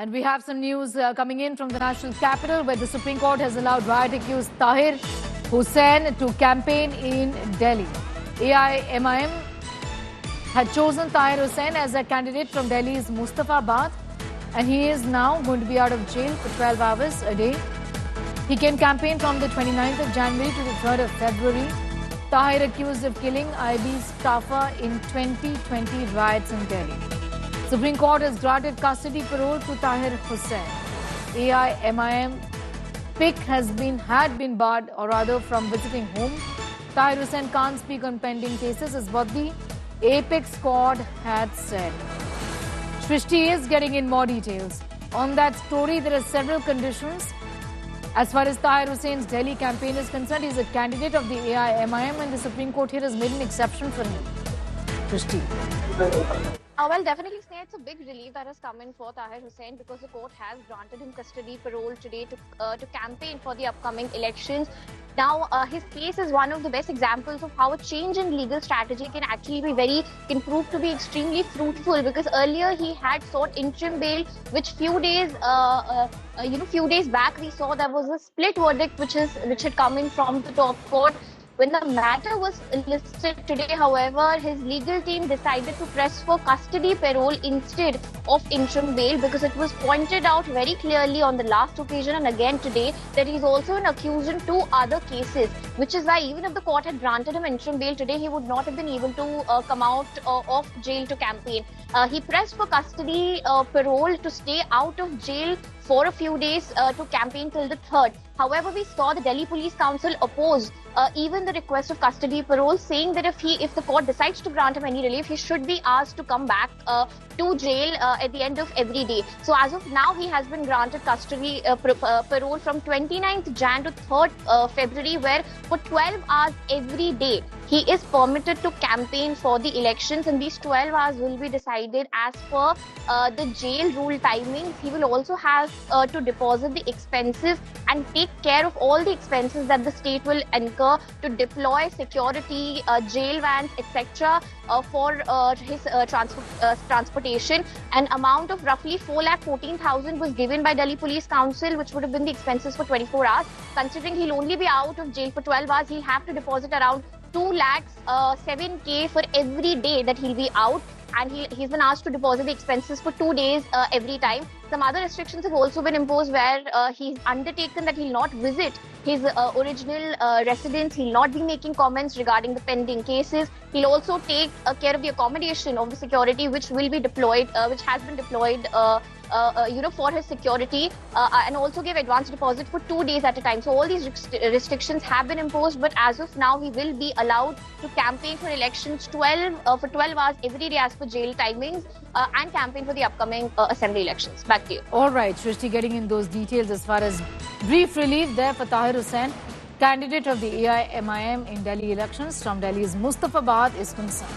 And we have some news coming in from the national capital, where the Supreme Court has allowed riot-accused Tahir Hussain to campaign in Delhi. AIMIM had chosen Tahir Hussain as a candidate from Delhi's Mustafabad, and he is now going to be out of jail for 12 hours a day. He can campaign from the 29th of January to the 3rd of February. Tahir accused of killing IB staffer in 2020 riots in Delhi. Supreme Court has granted custody parole to Tahir Hussain. AIMIM PIC had been barred, or rather from visiting home. Tahir Hussain can't speak on pending cases, is what the Apex squad had said. Shrishti is getting in more details. On that story, there are several conditions. As far as Tahir Hussain's Delhi campaign is concerned, he is a candidate of the AIMIM, and the Supreme Court here has made an exception for him. Shrishti. Well, definitely, Sneha, it's a big relief that has come in for Tahir Hussain, because the court has granted him custody parole today to campaign for the upcoming elections. Now, his case is one of the best examples of how a change in legal strategy can prove to be extremely fruitful, because earlier he had sought interim bail, which few days back we saw there was a split verdict which had come in from the top court. When the matter was listed today, however, his legal team decided to press for custody parole instead of interim bail, because it was pointed out very clearly on the last occasion and again today that he is also an accused in 2 other cases, which is why even if the court had granted him interim bail today, he would not have been able to come out of jail to campaign. He pressed for custody parole to stay out of jail for a few days to campaign till the 3rd. However, we saw the Delhi Police Council oppose even the request of custody parole, saying that if the court decides to grant him any relief, he should be asked to come back to jail at the end of every day. So as of now, he has been granted custody parole from 29th Jan to 3rd February, where for 12 hours every day he is permitted to campaign for the elections, and these 12 hours will be decided as per the jail rule timings. He will also have to deposit the expenses and take care of all the expenses that the state will incur to deploy security, jail vans, etc. For his transportation. An amount of roughly 4,14,000 was given by Delhi Police Council, which would have been the expenses for 24 hours. Considering he'll only be out of jail for 12 hours, he'll have to deposit around 2,07,000 for every day that he'll be out, and he's been asked to deposit the expenses for 2 days every time. Some other restrictions have also been imposed, where he's undertaken that he'll not visit his original residence. He'll not be making comments regarding the pending cases. He'll also take care of the accommodation of the security which will be deployed, which has been deployed for his security, and also give advance deposit for 2 days at a time. So all these restrictions have been imposed, but as of now, he will be allowed to campaign for elections for 12 hours every day as per jail timings, and campaign for the upcoming assembly elections. Back to you. All right, Shrishti, getting in those details as far as brief relief there for Tahir Hussain, candidate of the AIMIM in Delhi elections from Delhi's Mustafabad, is concerned.